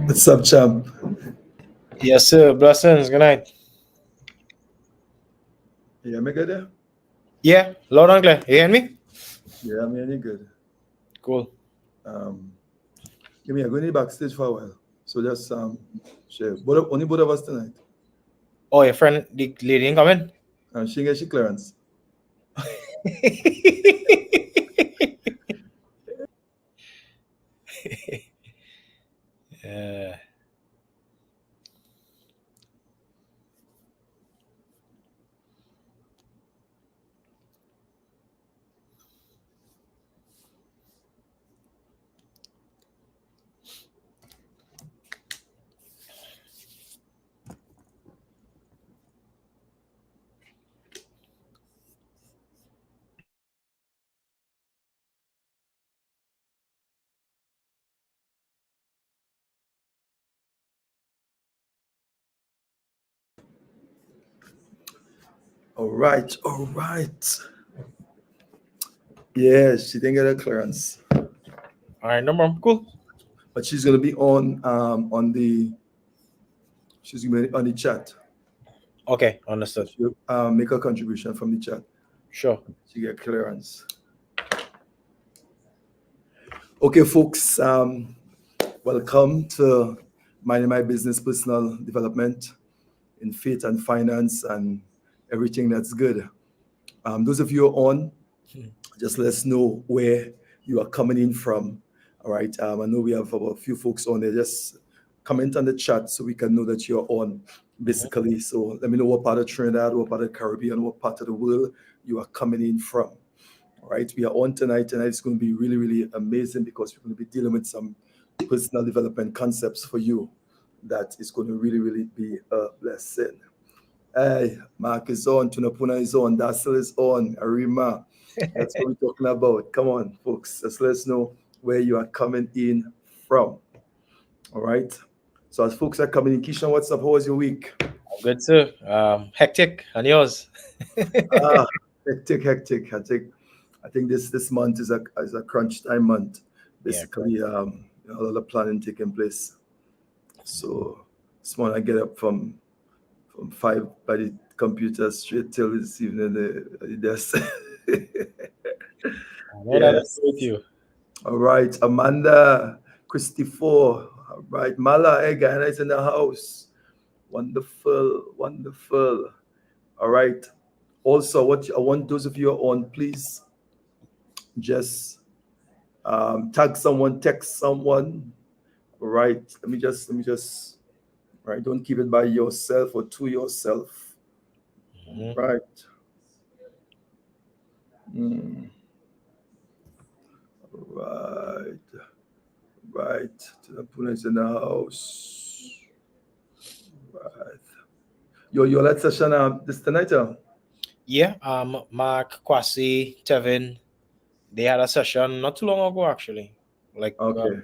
What's up, champ? Yes, sir. Blessings. Good night. Yeah, me good. Yeah, loud and clear. You hear me? Yeah, me any good. Cool. Um, Give me a go need backstage for a while. So just share. Only both of us tonight. Oh, your friend, the lady ain't coming? And she get she clearance. Yeah. All right, all right. Yeah, she didn't get a clearance. All right, no problem. Cool. But she's gonna be on the she's gonna be on the chat. Okay, So understood. she'll make a contribution from the chat. Sure. She get clearance. Okay, folks. Welcome to Minding My Business Personal Development in Faith and Finance and everything that's good. Those of you who are on, just let us know where you are coming in from. All right. I know we have about a few folks on there. Just comment on the chat so we can know that you're on, basically. So let me know what part of Trinidad, what part of the Caribbean, what part of the world you are coming in from. All right. We are on tonight. Tonight is going to be really, really amazing because we're going to be dealing with some personal development concepts for you that is going to really, really be a blessing. Hey, Mark is on, Tunapuna is on, Dassel is on, Arima. That's what we're talking about. Come on, folks. Just let us know where you are coming in from. All right. So as folks are coming in, Keisha, what's up? How was your week? Good, sir. Hectic. And yours? Ah, hectic, hectic, hectic. I think this month is a crunch time month. Yeah, Basically, a lot of planning taking place. So this morning I get up from 5 by the computer straight till this evening at the desk. I know that is Yes. with you. All right. Amanda, Christy 4. All right. Mala, hey, Guyana is in the house. Wonderful. Wonderful. All right. Also, what I want those of you who are on, please just tag someone, text someone. All right. Let me just, all right. Don't keep it by yourself or to yourself. Mhm. Right. Mm, right. Right. The opponents in the house. Right. Your last session this tonight. Yeah, Mark, Kwasi, Tevin, they had a session not too long ago, actually. Like Okay.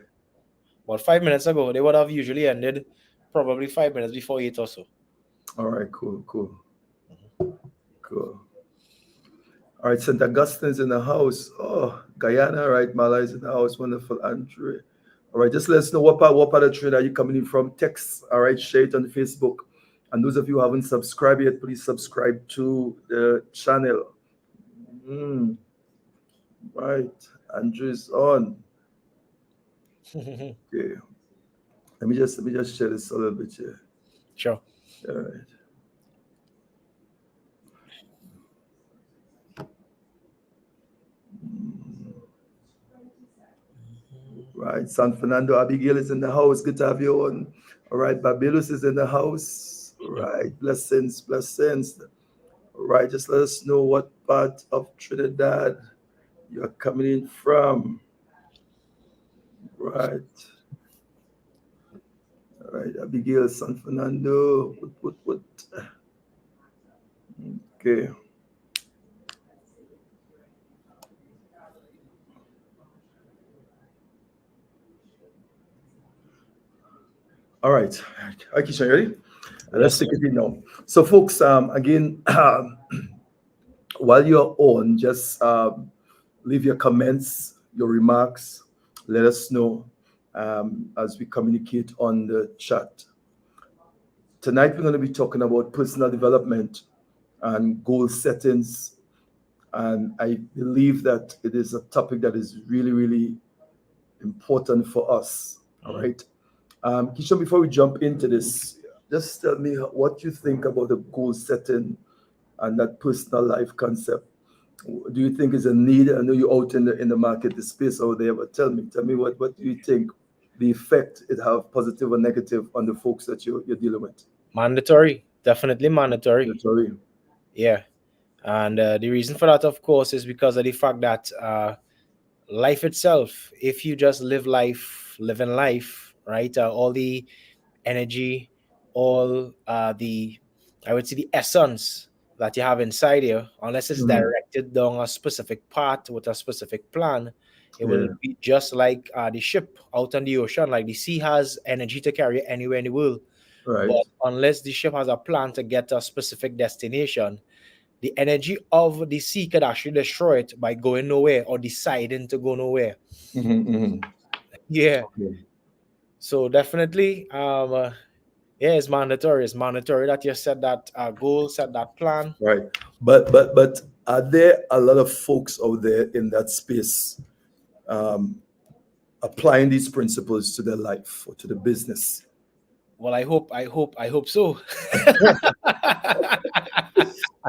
about 5 minutes ago. They would have usually ended probably 5 minutes before 8 or so. All right. Cool. Cool. Cool. All right. St. Augustine's in the house. Oh, Guyana. Right. Mala is in the house. Wonderful. Andre. All right. Just let us know what part of Trinidad are you coming in from. Text. All right. Share it on Facebook. And those of you who haven't subscribed yet, please subscribe to the channel. Mm, right. Andrew's on. Okay. Let me just share this a little bit here. Sure. All right. Right. San Fernando Abigail is in the house. Good to have you on. All right. Babylus is in the house. All right. Blessings, blessings. All right. Just let us know what part of Trinidad you're coming in from. Right. All right. Abigail, San Fernando. What? Okay. All right. All right, Kishan, you ready? Let's Yes, take sir. it in now. So, folks, again, while you're on, just leave your comments, your remarks. Let us know. as we communicate on the chat. Tonight, we're going to be talking about personal development and goal settings. And I believe that it is a topic that is really, really important for us. All right. Kishan, before we jump into this, just tell me what you think about the goal setting and that personal life concept. Do you think is a need? I know you're out in the market, the space out there, but tell me what do you think the effect it have, positive or negative, on the folks that you're dealing with? Mandatory, definitely mandatory. Sorry. Yeah. And the reason for that, of course, is because of the fact that life itself, if you just living life, right? All the energy, all the, I would say, the essence that you have inside you, unless it's directed down a specific path with a specific plan, it will be just like the ship out on the ocean. Like the sea has energy to carry you anywhere in the world. Right. But unless the ship has a plan to get to a specific destination, the energy of the sea could actually destroy it by going nowhere or deciding to go nowhere. Yeah. Okay. So definitely, yeah, it's mandatory. It's mandatory that you set that goal, set that plan. Right. But are there a lot of folks out there in that space applying these principles to their life or to the business? Well, I hope so.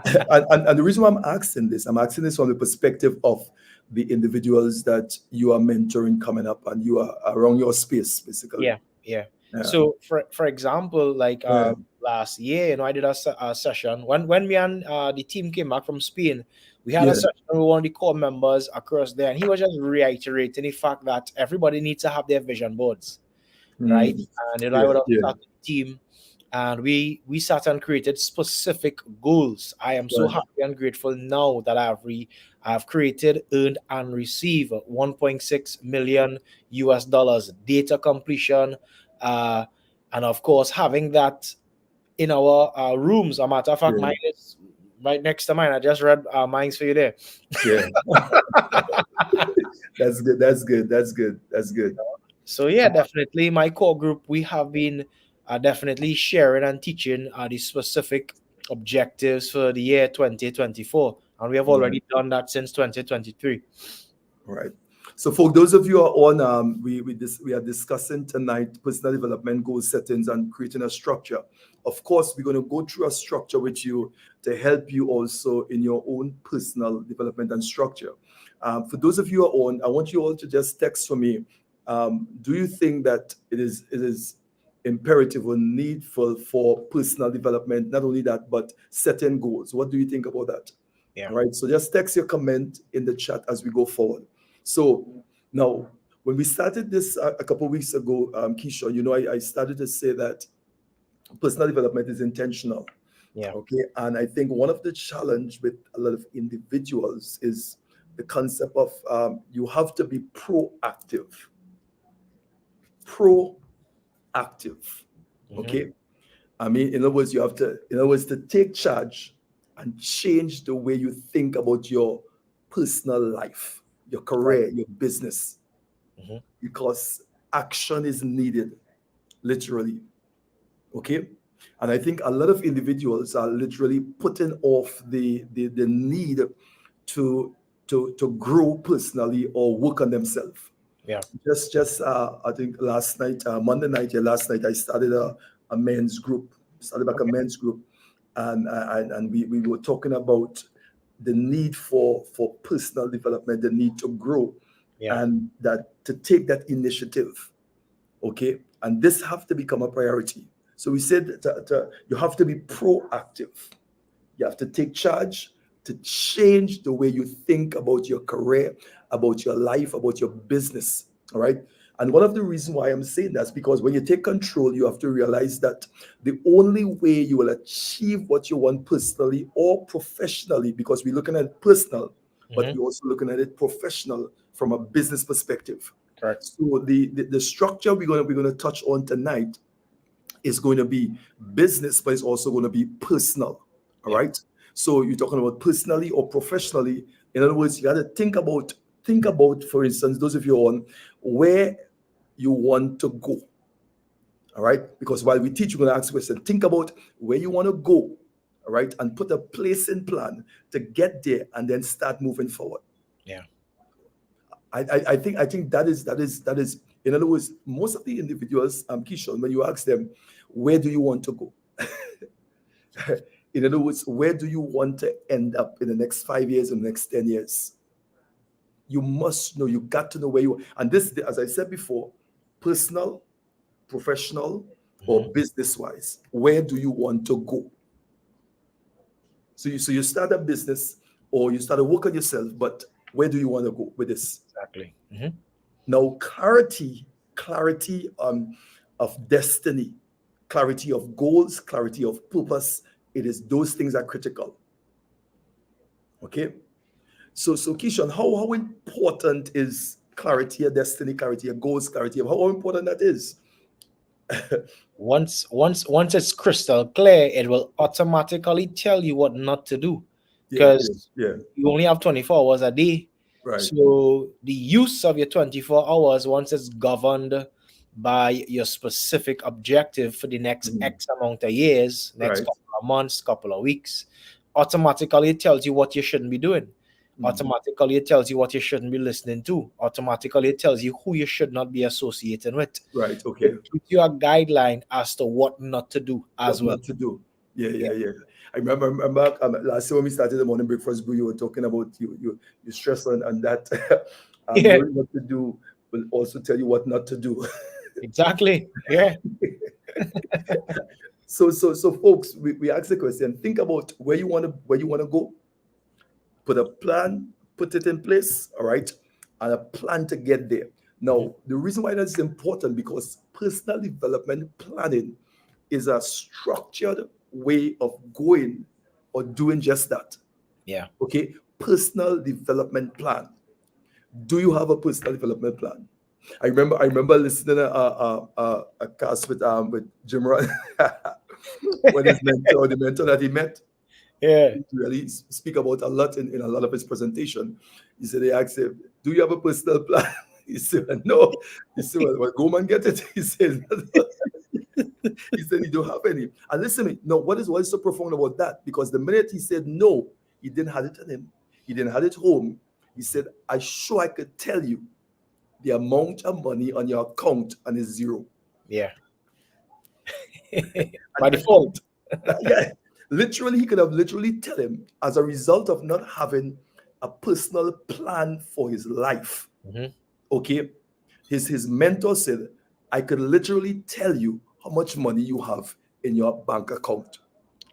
And the reason why I'm asking this from the perspective of the individuals that you are mentoring coming up and you are around your space, basically. Yeah. So for example, like last year, I did a session when me and the team came back from Spain. We had a session with one of the core members across there, and he was just reiterating the fact that everybody needs to have their vision boards, right? And I would have started the team, and we sat and created specific goals. I am so happy and grateful now that I've created, earned, and received 1.6 million US dollars data completion, and of course having that in our rooms. A matter of fact, mine is right next to mine. I just read mine's for you there. Yeah. That's good. So yeah, definitely my core group, we have been definitely sharing and teaching the specific objectives for the year 2024, and we have already done that since 2023. Right. So for those of you who are on, we are discussing tonight personal development goal settings and creating a structure. Of course, we're going to go through a structure with you to help you also in your own personal development and structure. For those of you who are on, I want you all to just text for me. Do you think that it is imperative or needful for personal development? Not only that, but setting goals. What do you think about that? Yeah. All right. So just text your comment in the chat as we go forward. So now, when we started this a couple of weeks ago, Keisha, I started to say that personal development is intentional. Yeah. Okay. And I think one of the challenge with a lot of individuals is the concept of you have to be proactive. Okay. I mean, in other words, to take charge and change the way you think about your personal life, your career, your business, because action is needed, literally. Okay. And I think a lot of individuals are literally putting off the need to grow personally or work on themselves. Yeah. Just I think last night, Monday night, last night I started a men's group. Started back a men's group, and we were talking about the need for personal development, the need to grow, and that to take that initiative. Okay, and this have to become a priority. So we said you have to be proactive. You have to take charge to change the way you think about your career, about your life, about your business. All right. And one of the reasons why I'm saying that is because when you take control, you have to realize that the only way you will achieve what you want personally or professionally, because we're looking at it personal, but we're also looking at it professional from a business perspective. Correct. So the structure we're gonna touch on tonight is going to be business, but it's also going to be personal. All right. So you're talking about personally or professionally. In other words, you got to think about, for instance, those of you on where you want to go. All right. Because while we teach, we're going to ask questions. Think about where you want to go. All right. And put a place in plan to get there and then start moving forward. Yeah. I think that is in other words, most of the individuals, Keishon, when you ask them, where do you want to go? In other words, where do you want to end up in the next 5 years and the next 10 years? You must know, you got to know where you, and this, as I said before, personal, professional, or business wise, where do you want to go? So you start a business or you start to work on yourself, but where do you want to go with this? Exactly. Now, clarity of destiny, clarity of goals, clarity of purpose, it is those things are critical. Okay? So Keishon, how important is clarity of destiny, clarity of goals, clarity of how important that is? Once it's crystal clear, it will automatically tell you what not to do, because you only have 24 hours a day. Right. So the use of your 24 hours, once it's governed by your specific objective for the next X amount of years, next couple of months, couple of weeks, automatically it tells you what you shouldn't be doing. Automatically it tells you what you shouldn't be listening to. Automatically it tells you who you should not be associating with. Right. Okay. It gives you a guideline as to what not to do as well. What not to do. Yeah. I remember last year when we started the morning breakfast brew, you were talking about you stress on that. Knowing what to do will also tell you what not to do. Exactly. Yeah. So folks, we ask the question, think about where you want to go, put a plan, put it in place, all right, and a plan to get there. Now, the reason why that's important, because personal development planning is a structured way of going or doing just that. Yeah. Okay. Personal development plan. Do you have a personal development plan? I remember listening to a cast with Jim Rohn when his mentor, the mentor that he met, he really speak about a lot in a lot of his presentation. He said, they asked him, do you have a personal plan? He said, no. He said, well, go and get it. He said, he said he don't have any. And listen, no, what is so profound about that? Because the minute he said no, he didn't have it on him. He didn't have it home. He said, I could tell you the amount of money on your account and it's zero. Yeah. By default. Yeah. Literally, he could have tell him, as a result of not having a personal plan for his life. Okay. His mentor said, I could literally tell you how much money you have in your bank account.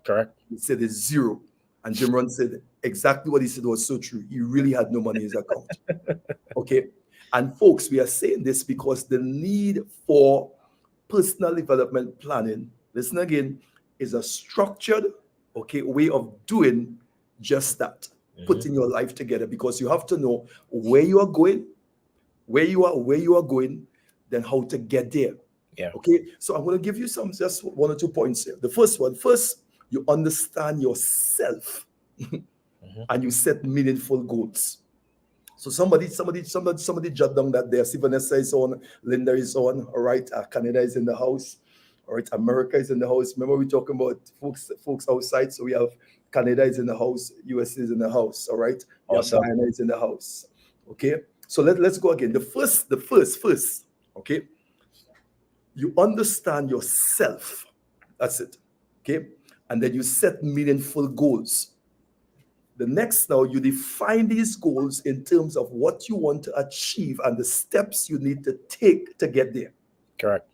Correct. He said it's zero. And Jim Rohn said exactly what he said was so true. He really had no money in his account. Okay. And folks, we are saying this because the need for personal development planning, listen again, is a structured, way of doing just that, putting your life together, because you have to know where you are going, where you are going, then how to get there. Yeah. Okay. So I'm going to give you just 1 or 2 points here. The first, you understand yourself and you set meaningful goals. So somebody jot down that there. See, Vanessa is on, Linda is on, all right. Canada is in the house, all right. America is in the house. Remember, we're talking about folks outside. So we have Canada is in the house, US is in the house, all right. Awesome. Guyana is in the house. Okay. So let's go again. The first, okay. You understand yourself. That's it. Okay. And then you set meaningful goals. The next, now you define these goals in terms of what you want to achieve and the steps you need to take to get there. Correct.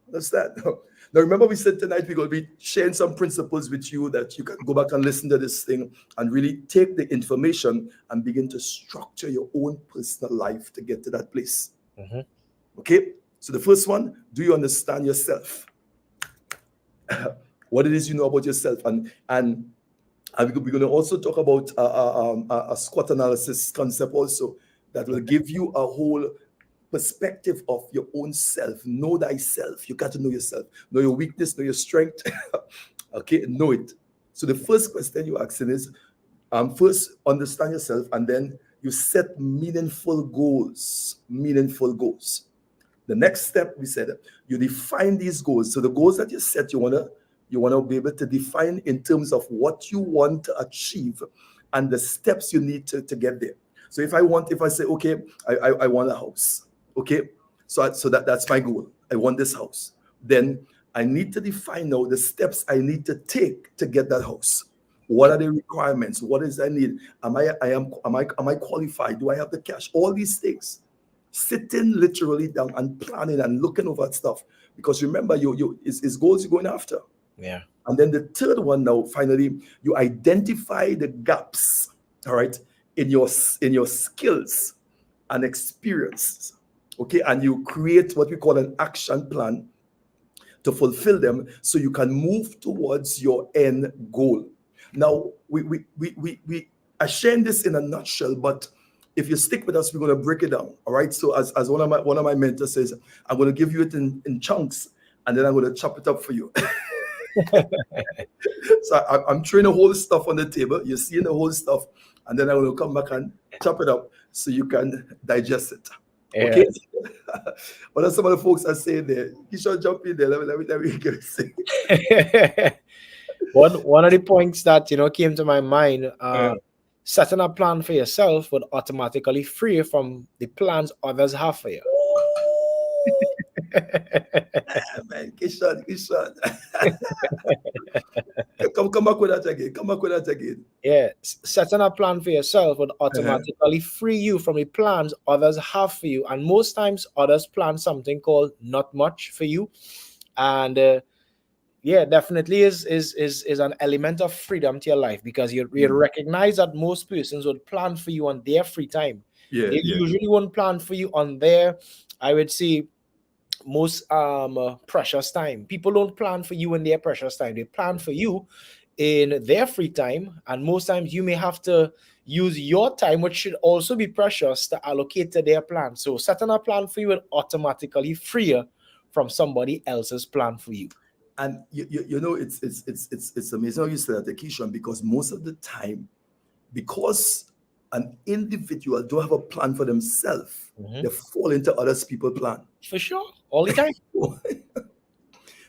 Understand? Now, remember, we said tonight we're going to be sharing some principles with you that you can go back and listen to this thing and really take the information and begin to structure your own personal life to get to that place. Okay? So the first one, do you understand yourself? What it is you know about yourself. And we're going to also talk about a SWOT analysis concept also that will give you a whole perspective of your own self. Know thyself. You got to know yourself. Know your weakness, know your strength. Okay, know it. So the first question you're asking is, first understand yourself, and then you set meaningful goals. Meaningful goals. The next step, we said, you define these goals. So the goals that you set, you wanna be able to define in terms of what you want to achieve and the steps you need to get there. So if I say, okay, I want a house, okay, so that's my goal. I want this house. Then I need to define now the steps I need to take to get that house. What are the requirements? What is I need? Am I qualified? Do I have the cash? All these things. Sitting literally down and planning and looking over at stuff. Because remember, it's goals you're going after. Yeah. And then the third one now, finally, you identify the gaps, all right, in your skills and experience. Okay, and you create what we call an action plan to fulfill them so you can move towards your end goal. Now, we are sharing this in a nutshell, but if you stick with us, we're going to break it down. All right. So as one of my mentors says, I'm going to give you it in chunks, and then I'm going to chop it up for you. So I'm throwing the whole stuff on the table. You're seeing the whole stuff, and then I'm going to come back and chop it up so you can digest it. Okay. What are some of the folks are saying there? You should jump in there. Let me get it. One of the points that came to my mind, setting a plan for yourself would automatically free you from the plans others have for you. Man, Kishan. Come back with that again. Come back with that again. Yeah, setting a plan for yourself would automatically free you from the plans others have for you. And most times others plan something called not much for you. And yeah, definitely is an element of freedom to your life, because you recognize that most persons would plan for you on their free time. They usually won't plan for you on their, I would say, most precious time. People don't plan for you in their precious time. They plan for you in their free time, and most times you may have to use your time, which should also be precious, to allocate to their plan. So setting a plan for you will automatically free you from somebody else's plan for you. And it's amazing how you say that, Keishan, because most of the time, because an individual don't have a plan for themselves, they fall into others people's plan. For sure, all the time.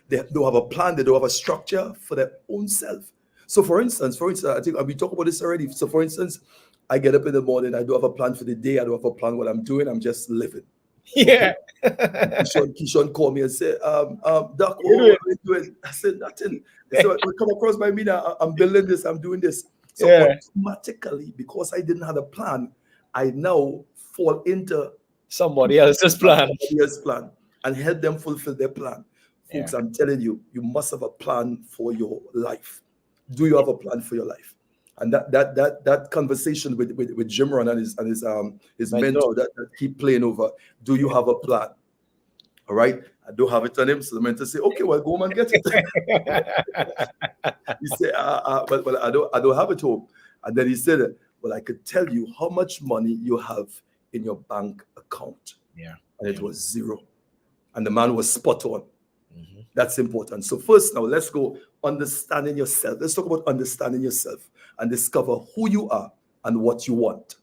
They don't have a plan. They don't have a structure for their own self. So, for instance, I think we talked about this already. So, for instance, I get up in the morning. I don't have a plan for the day. I don't have a plan what I'm doing. I'm just living. Yeah. Keishan called me and said, Doc, what are you doing? I said, nothing. They said, come across by me now. I'm building this. I'm doing this. So automatically, because I didn't have a plan, I now fall into somebody else's plan. And help them fulfill their plan. Folks, I'm telling you, you must have a plan for your life. Do you have a plan for your life? And that conversation with Jim Ron and his mentor that keep playing over. Do you have a plan? All right. I don't have it on him. So the mentor say, okay, well, go home and get it. He said, well, I don't have it home. And then he said, well, I could tell you how much money you have in your bank account. Yeah. And it was zero. And the man was spot on. That's important. So first, now let's go understanding yourself. Let's talk about understanding yourself and discover who you are and what you want.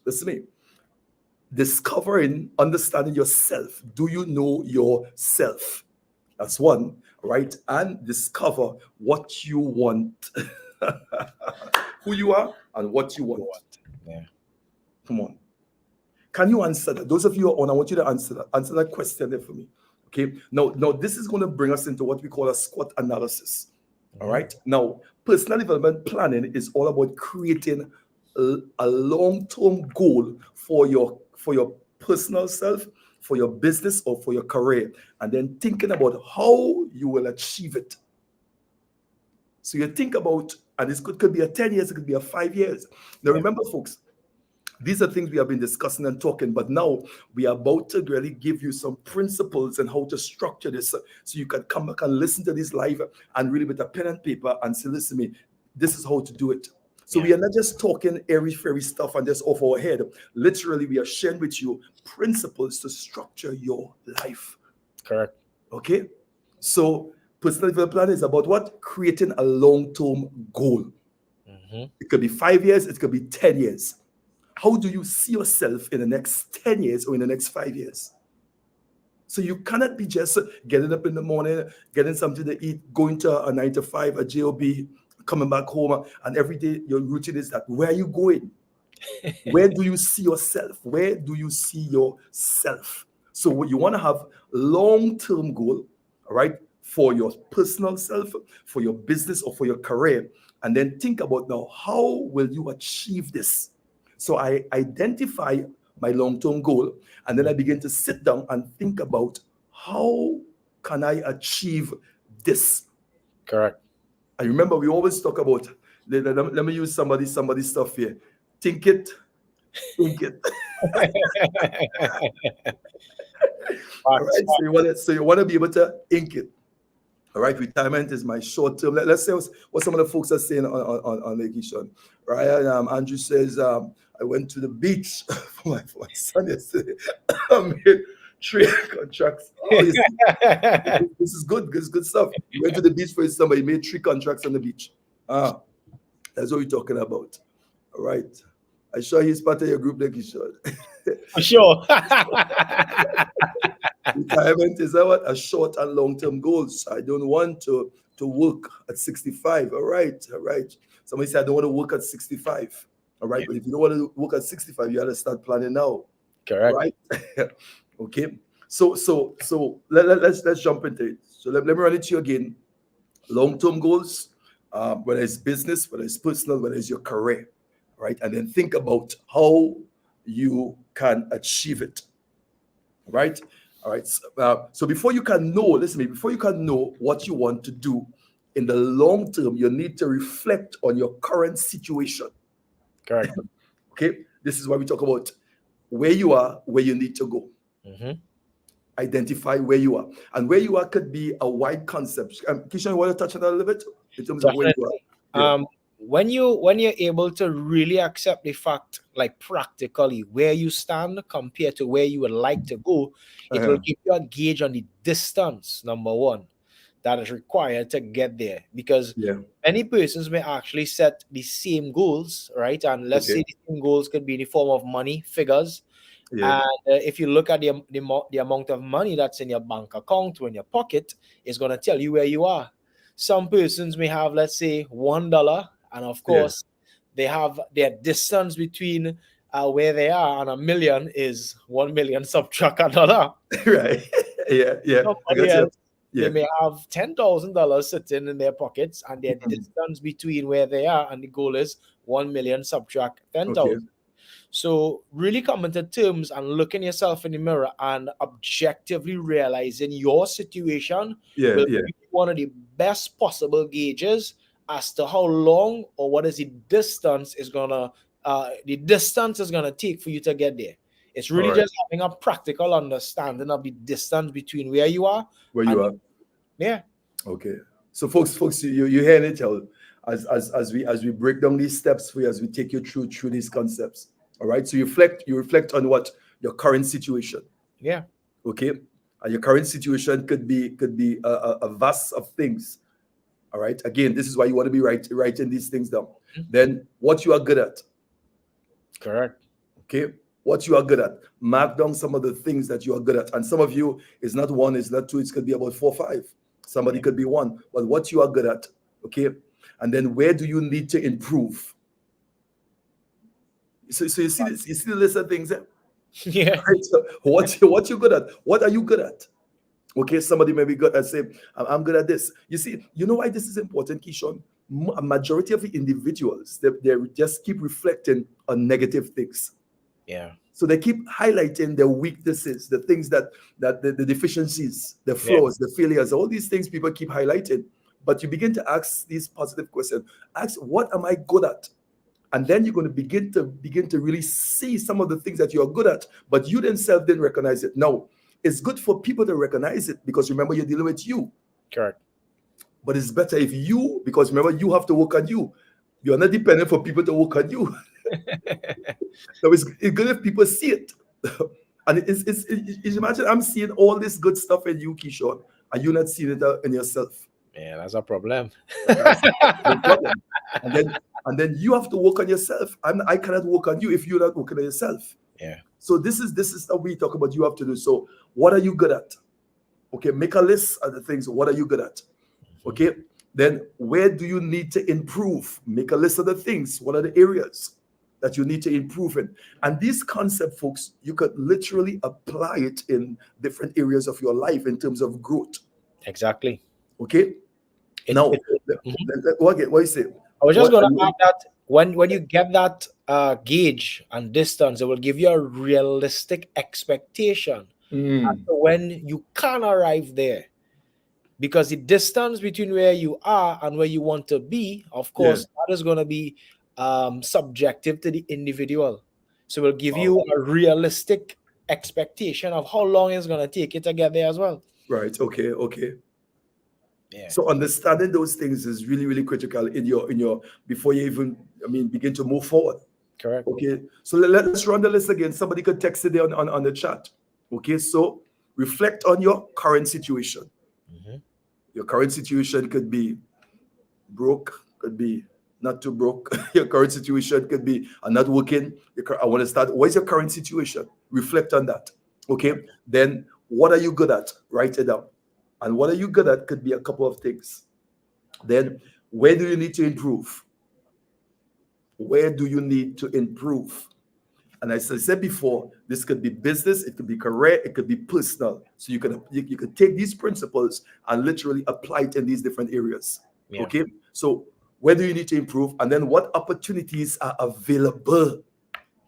Listen to me. Discovering, understanding yourself. Do you know yourself? That's one, right? And discover what you want. Who you are and what you want. Yeah. Come on. Can you answer that? Those of you who are on, I want you to answer that question there for me. Okay. Now this is going to bring us into what we call a SWOT analysis. All right. Now, personal development planning is all about creating a long-term goal for your personal self, for your business, or for your career, and then thinking about how you will achieve it. So you think about, and this could be a 10 years, it could be a 5 years. Now, remember, folks, these are things we have been discussing and talking, but now we are about to really give you some principles and how to structure this so you can come back and listen to this live and really with a pen and paper and say, listen to me, this is how to do it. So we are not just talking airy-fairy stuff and just off our head. Literally, we are sharing with you principles to structure your life. Correct. Okay? So personal development plan is about what? Creating a long-term goal. It could be 5 years, it could be 10 years. How do you see yourself in the next 10 years or in the next 5 years? So you cannot be just getting up in the morning, getting something to eat, going to a 9 to 5, a job, coming back home, and every day your routine is that. Where are you going? Where do you see yourself? Where do you see yourself? So you want to have long-term goal, all right, for your personal self, for your business, or for your career, and then think about now how will you achieve this. So I identify my long-term goal, and then I begin to sit down and think about how can I achieve this. Correct. I remember we always talk about, let me use somebody's stuff here. Think it, think it. All right. So you want to be able to ink it. All right. Retirement is my short term. Let's say what some of the folks are saying on vacation. Right. Andrew says, I went to the beach for my son yesterday. I made 3 contracts. Oh, this is good. This is good stuff. He went to the beach for his summer. He made 3 contracts on the beach. That's what we're talking about. All right. I'm sure he's part of your group like he should. For sure. Retirement is a short and long-term goals. I don't want to work at 65. All right. Somebody said I don't want to work at 65. All right. But if you don't want to work at 65, you got to start planning now. Correct. Right. Okay. So let's jump into it. So let me run it to you again. Long-term goals, whether it's business, whether it's personal, whether it's your career, right? And then think about how you can achieve it, right? All right. So before you can know, listen to me, before you can know what you want to do in the long term, you need to reflect on your current situation. Correct. Okay. This is why we talk about where you are, where you need to go. Identify where you are. And where you are could be a wide concept. Kishan, you want to touch on that a little bit in terms of where you are? Yeah. When you're able to really accept the fact, like practically where you stand compared to where you would like to go, it will give you a gauge on the distance, number one, that is required to get there. Because many persons may actually set the same goals, right? And let's say the same goals could be in the form of money, figures. And if you look at the amount of money that's in your bank account or in your pocket, it's going to tell you where you are. Some persons may have, let's say, $1, and of course, they have their distance between where they are and a million is 1 million subtract $1. Right. Yeah. Somebody else, they may have $10,000 sitting in their pockets, and their distance between where they are and the goal is 1 million subtract 10,000. So really coming to terms and looking yourself in the mirror and objectively realizing your situation will be one of the best possible gauges as to how long or what is the distance is gonna take for you to get there. It's really just having a practical understanding of the distance between where you are. Yeah. Okay. So folks, you hear it as we break down these steps for you, as we take you through these concepts. All right. So you reflect on what your current situation. Yeah. Okay. And your current situation could be a vast of things. All right. Again, this is why you want to be writing these things down. Then what you are good at. Correct. Okay. What you are good at. Mark down some of the things that you are good at. And some of you, it's not 1, it's not 2, it could be about 4 or 5. Somebody could be 1. But what you are good at. Okay. And then where do you need to improve? So you see this, you see the list of things there? Yeah. Right? So what you good at? What are you good at? Okay, somebody may be good at say, I'm good at this. You see, you know why this is important, Keyshawn? A majority of the individuals, they just keep reflecting on negative things. Yeah. So they keep highlighting their weaknesses, the things that the deficiencies, the flaws, the failures, all these things people keep highlighting. But you begin to ask these positive questions. Ask, what am I good at? And then you're going to begin to really see some of the things that you're good at, but you themselves didn't recognize it. No, it's good for people to recognize it because remember, you're dealing with you. Correct. But it's better if you, because remember, you have to work on you. You're not dependent for people to work on you. So it's good if people see it. And it's imagine I'm seeing all this good stuff in you, Keyshawn, and you're not seeing it in yourself. Yeah, that's a problem. That's a problem. And then you have to work on yourself. I cannot work on you if you're not working on yourself. Yeah. So this is how we talk about you have to do. So what are you good at? Okay, make a list of the things. What are you good at? Mhm. Okay, then where do you need to improve? Make a list of the things. What are the areas that you need to improve in? And these concept, folks, you could literally apply it in different areas of your life in terms of growth. Exactly. Okay, It, now it mhm. what you say? I was just What going are to you? add that when you get that gauge and distance, it will give you a realistic expectation as Mm, to when you can arrive there. Because the distance between where you are and where you want to be, of yeah. course, that is going to be subjective to the individual. So we'll give Wow. you a realistic expectation of how long it's going to take you to get there as well. Right. Okay. Okay. Yeah, So understanding those things is really, really critical in your before you even, I mean, begin to move forward. correct. Okay. So let's run the list again. Somebody could text it there on the chat. Okay. So reflect on your current situation. Mhm. Your current situation could be broke, could be not too broke. Your current situation could be I'm not working. I want to start. What is your current situation? Reflect on that. Okay. Yeah. Then what are you good at? Write it down. And what are you good at could be a couple of things. Then where do you need to improve? Where do you need to improve? And as I said before, this could be business, it could be career, it could be personal. So you can take these principles and literally apply it in these different areas. Yeah. Okay. So where do you need to improve? And then what opportunities are available?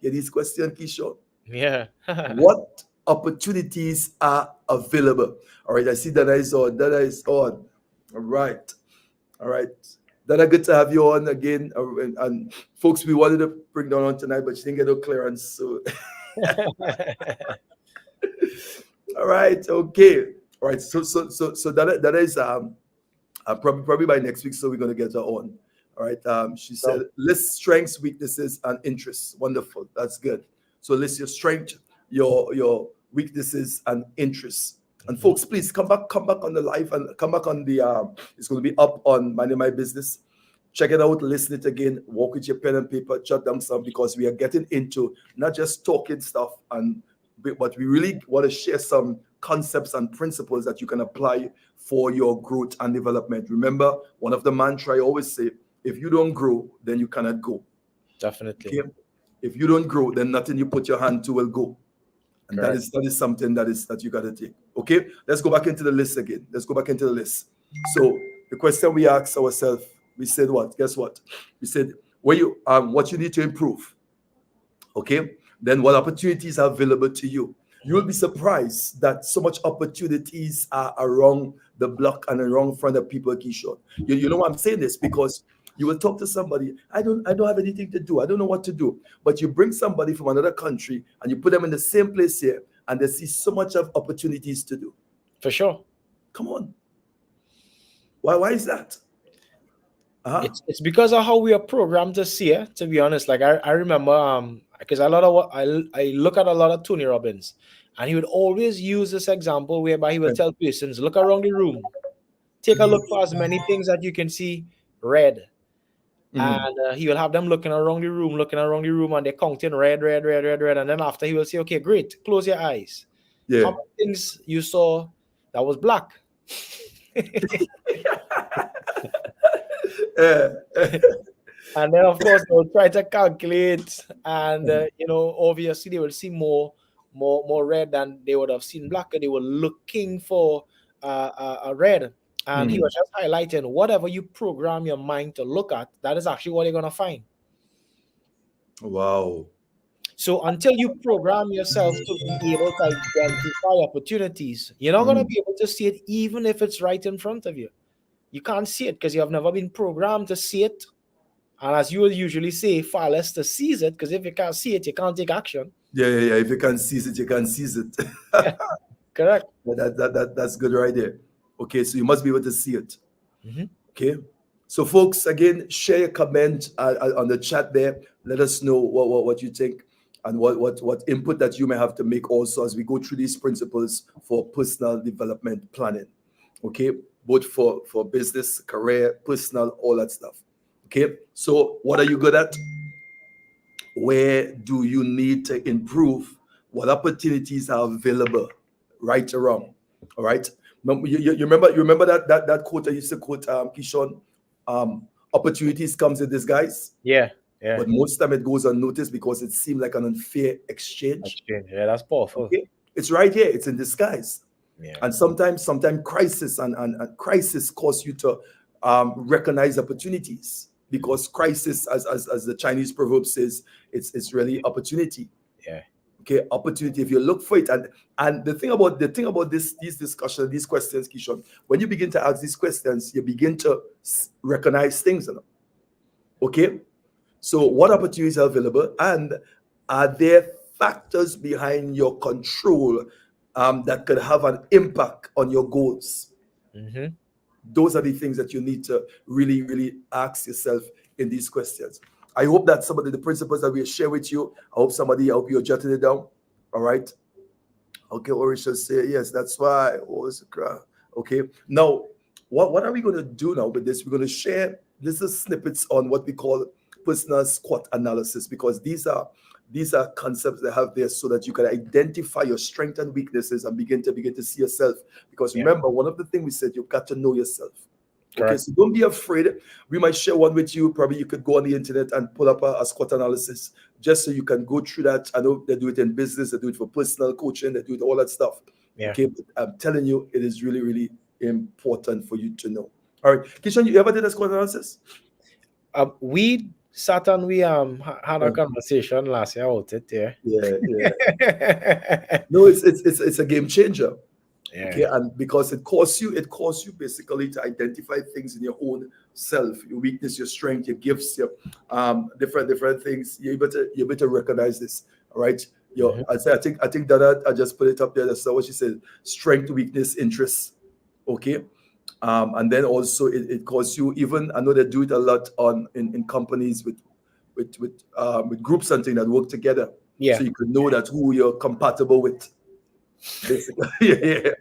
Hear this question, Kishore. Yeah. What opportunities are available? All right, I see that is on. That is on. All right. All right. Dana, good to have you on again. And folks, we wanted to bring down on tonight, but she didn't get no clearance. So, all right, okay, all right. So that is probably by next week. So we're gonna get her on. All right. She said So, list strengths, weaknesses, and interests. Wonderful. That's good. So list your strength, your weaknesses, and interests. And mhm. folks, please come back on the live and come back on the. It's going to be up on Minding My Business. Check it out, listen it again, walk with your pen and paper, jot down some because we are getting into not just talking stuff but we really want to share some concepts and principles that you can apply for your growth and development. Remember, one of the mantra I always say, if you don't grow, then you cannot go. Definitely. Okay? If you don't grow, then nothing you put your hand to will go. And Correct. that is something that you gotta take. Okay, let's go back into the list again. Let's go back into the list. So the question we asked ourselves, we said what? Guess what? We said what you need to improve. Okay, then what opportunities are available to you. You will Mhm. be surprised that so much opportunities are around the block and around front of people, Kishore. You know why I'm saying this? Because you will talk to somebody, I don't have anything to do, I don't know what to do. But you bring somebody from another country and you put them in the same place here and they see so much of opportunities to do. For sure. Come on. Why is that? Uh-huh. It's because of how we are programmed to see it, to be honest. Like I remember because a lot of what I look at a lot of Tony Robbins, and he would always use this example whereby he will tell persons, look around the room, take a look for as many things that you can see red. Mhm. And he will have them looking around the room, and they're counting red, red, red, red, red. And then after he will say, okay, great, close your eyes. How Yeah. many things you saw that was black? Yeah. And then, of course, they'll try to calculate, and obviously, they will see more red than they would have seen black. And they were looking for a red. And he Mhm. was just highlighting whatever you program your mind to look at, that is actually what you're gonna find. Wow. So until you program yourself to be able to identify opportunities, you're not gonna Mhm. be able to see it, even if it's right in front of you. You can't see it because you have never been programmed to see it. And as you will usually say, far less to seize it, because if you can't see it, you can't take action. Yeah. If you can seize it, you can seize it. Correct. That's good right there. Okay, so you must be able to see it. Mhm. Okay, so folks, again, share your comment on the chat there. Let us know what you think and what input that you may have to make also as we go through these principles for personal development planning. Okay, both for business, career, personal, all that stuff. Okay, so what are you good at? Where do you need to improve? What opportunities are available, right or wrong? All right. You remember that quote I used to quote, Kishon, opportunities comes in disguise, Yeah, yeah. but most time it goes unnoticed because it seemed like an unfair exchange. Exchange. Yeah, that's powerful. Okay, it's right here. It's in disguise. Yeah. And sometimes crisis and crisis cause you to recognize opportunities, because crisis, as the Chinese proverb says, it's really opportunity. Yeah. Okay, opportunity if you look for it. And the thing about these discussions, these questions, Kishon, when you begin to ask these questions, you begin to recognize things. Okay, so what opportunities are available, and are there factors behind your control that could have an impact on your goals? Mm-hmm. Those are the things that you need to really, really ask yourself in these questions. I hope that some of the principles that we share with you, I hope you're jotting it down. All right. Okay, Orisha say yes, that's why. Okay. Now, what are we going to do now with this? We're going to share little snippets on what we call personal SWOT analysis, because these are concepts that have there so that you can identify your strengths and weaknesses and begin to see yourself. Because Yeah. remember, one of the things we said, you've got to know yourself. Okay, Correct. so don't be afraid. We might share one with you. Probably you could go on the internet and pull up a SWOT analysis just so you can go through that. I know they do it in business, they do it for personal coaching, they do it all that stuff. Yeah. Okay, but I'm telling you, it is really, really important for you to know. All right, Kishan, you ever did a SWOT analysis? We sat and we had a Yeah, conversation last year about it. Yeah. yeah. No, it's a game changer. Okay, Yeah. and because it calls you basically to identify things in your own self, your weakness, your strength, your gifts, your different things. You're able to recognize this. All right. Mhm. I think that I just put it up there. That's what she said: strength, weakness, interests. Okay. And then also it calls you, even I know they do it a lot in companies with groups and things that work together. Yeah. So you can know that who you're compatible with, basically. Yeah.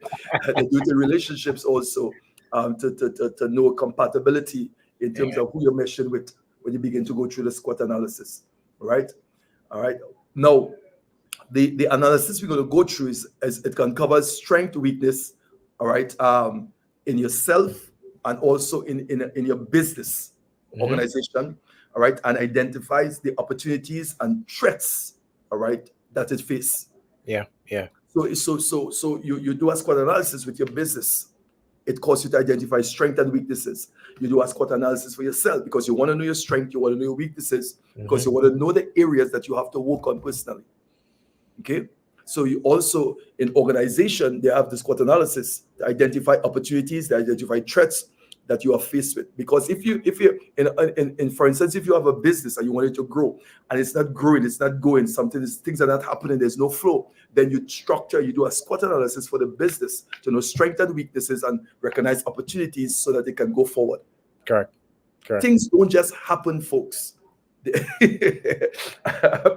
They do it in relationships also, to know compatibility in terms Yeah. of who you're meshing with when you begin to go through the SWOT analysis. All right. Now, the analysis we're going to go through is it can cover strength, weakness, all right, in yourself and also in your business Mhm. organization, all right, and identifies the opportunities and threats, all right, that it faces. Yeah. Yeah. So you do a SWOT analysis with your business. It calls you to identify strengths and weaknesses. You do a SWOT analysis for yourself because you want to know your strength, you want to know your weaknesses, because you want to know the areas that you have to work on personally. Okay. So you also, in organization, they have the SWOT analysis to identify opportunities, to identify threats that you are faced with. Because if you in for instance, if you have a business and you want it to grow and it's not growing, it's not going, things are not happening, there's no flow, then you do a SWOT analysis for the business to know strengths and weaknesses and recognize opportunities so that they can go forward. Correct. Things don't just happen, folks.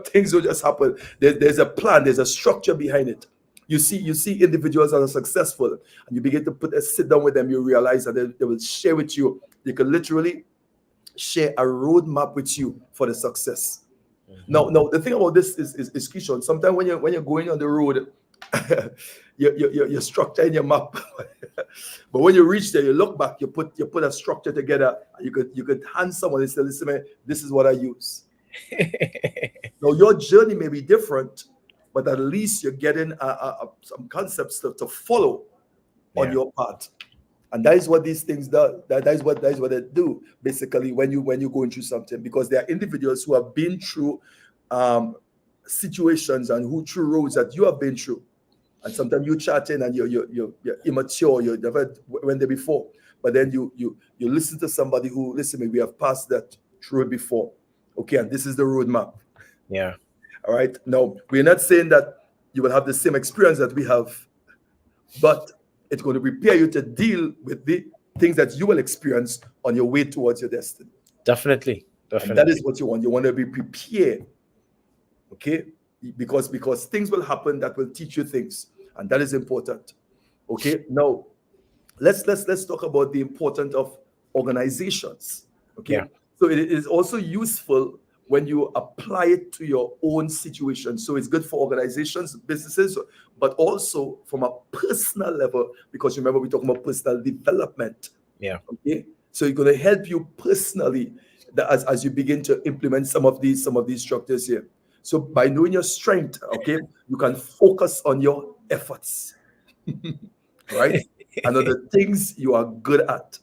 Things don't just happen. There's a plan, there's a structure behind it. You see individuals that are successful, and you begin to sit down with them, you realize that they will share with you. They can literally share a roadmap with you for the success. Now, the thing about this is Kishon. Sometimes when you're going on the road, you're structuring your map. But when you reach there, you look back, you put a structure together, and you could hand someone and say, listen, man, this is what I use. Now your journey may be different, but at least you're getting some concepts to follow on your part. And that is what these things do. That is what they do basically when you're going through something, because there are individuals who have been through situations and who through roads that you have been through. And sometimes you chat in and you're immature, you never went there before. But then you listen to somebody who, listen, we have passed that through it before. Okay, and this is the roadmap. Yeah. All right. Now, we're not saying that you will have the same experience that we have, but it's going to prepare you to deal with the things that you will experience on your way towards your destiny. Definitely. And that is what you want. You want to be prepared. Okay? Because things will happen that will teach you things. And that is important. Okay. Now, let's talk about the importance of organizations. Okay. Yeah. So it is also useful when you apply it to your own situation. So it's good for organizations, businesses, but also from a personal level, because remember, we're talking about personal development. Yeah. Okay. So it's going to help you personally that as you begin to implement some of these structures here. So by knowing your strength, okay, you can focus on your efforts. Right? And on the things you are good at.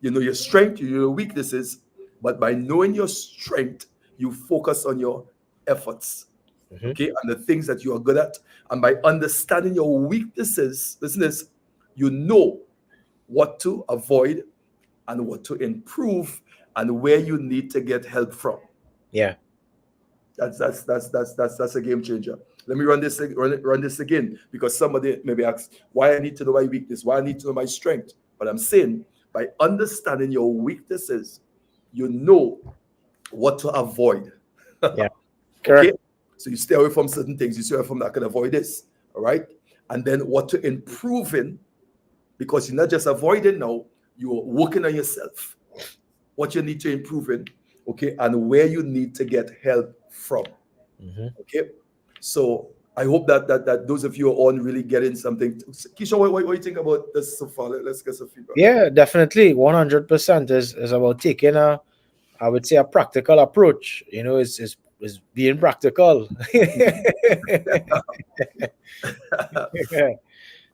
You know your strength, you know your weaknesses, but by knowing your strength, you focus on your efforts, Mhm. okay, and the things that you are good at. And by understanding your weaknesses, listen to this, you know what to avoid and what to improve and where you need to get help from. Yeah. That's a game changer. Let me run this again, because somebody maybe asks why I need to know my weakness, why I need to know my strength. But I'm saying by understanding your weaknesses, you know what to avoid. Yeah. Okay, Correct. so you stay away from certain things. You stay away from that, can avoid this. All right, and then what to improve in, because you're not just avoiding now, you're working on yourself. What you need to improve in, okay, and where you need to get help from. Mhm. Okay, so I hope that those of you are on really getting something. Keisha, what do you think about this so far? Let's get some feedback. Yeah, definitely. 100% is about taking a, I would say, a practical approach. You know, is being practical. Yeah.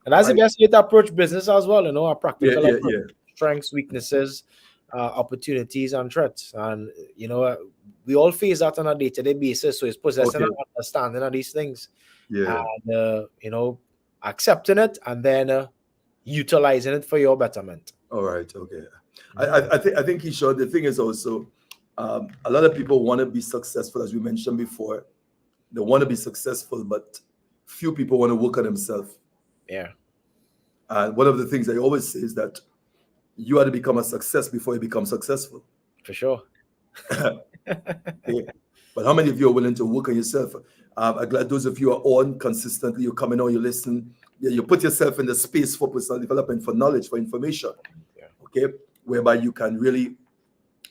And that's the Right? best way to approach business as well. You know, a Yeah, practical yeah, approach, yeah. strengths, weaknesses, opportunities, and threats. And you know, we all face that on a day-to-day basis. So it's possessing Okay. an understanding of these things, Yeah. and you know, accepting it, and then utilizing it for your betterment. All right. Okay. Mhm. I think Keisha, the thing is also, a lot of people want to be successful, as we mentioned before. They want to be successful, but few people want to work on themselves. Yeah, And one of the things I always say is that you have to become a success before you become successful. for sure. Okay. But how many of you are willing to work on yourself? I'm glad those of you are on consistently. You're coming on, you listen. Yeah, you put yourself in the space for personal development, for knowledge, for information. Yeah. Okay, whereby you can really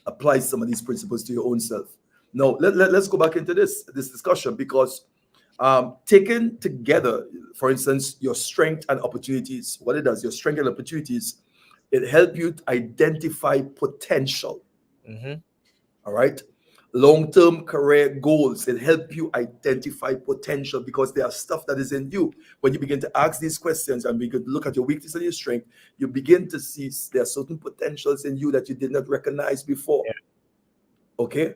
apply some of these principles to your own self. Now, let's go back into this discussion, because taken together, for instance, your strength and opportunities, what it does, your strength and opportunities, it helps you to identify potential. Hmm. All right. Long-term career goals, it help you identify potential, because there are stuff that is in you. When you begin to ask these questions and we could look at your weakness and your strength, you begin to see there are certain potentials in you that you did not recognize before. Yeah. Okay.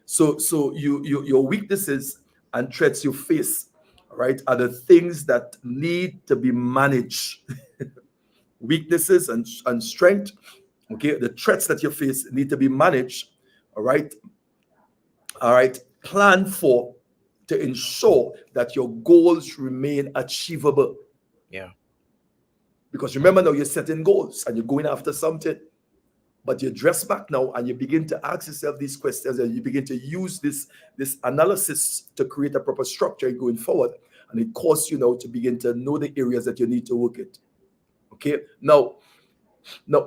So your weaknesses and threats you face, all right, are the things that need to be managed. Weaknesses and strength, okay, the threats that you face need to be managed. All right, plan for, to ensure that your goals remain achievable. Yeah. Because remember, now you're setting goals and you're going after something, but you dress back now and you begin to ask yourself these questions, and you begin to use this analysis to create a proper structure going forward, and it causes you now to begin to know the areas that you need to work it. Okay, now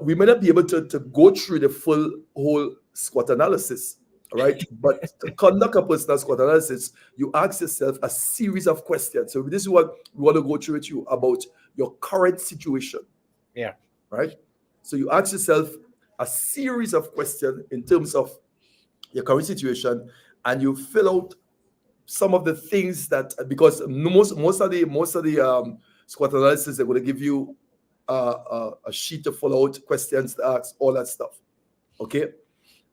we may not be able to go through the full whole SWOT analysis, all right? But to conduct a personal SWOT analysis, you ask yourself a series of questions. So this is what we want to go through with you about your current situation, Yeah. right? So you ask yourself a series of questions in terms of your current situation, and you fill out some of the things that, because most of the SWOT analysis, they're going to give you a sheet to fill out, questions to ask, all that stuff. Okay.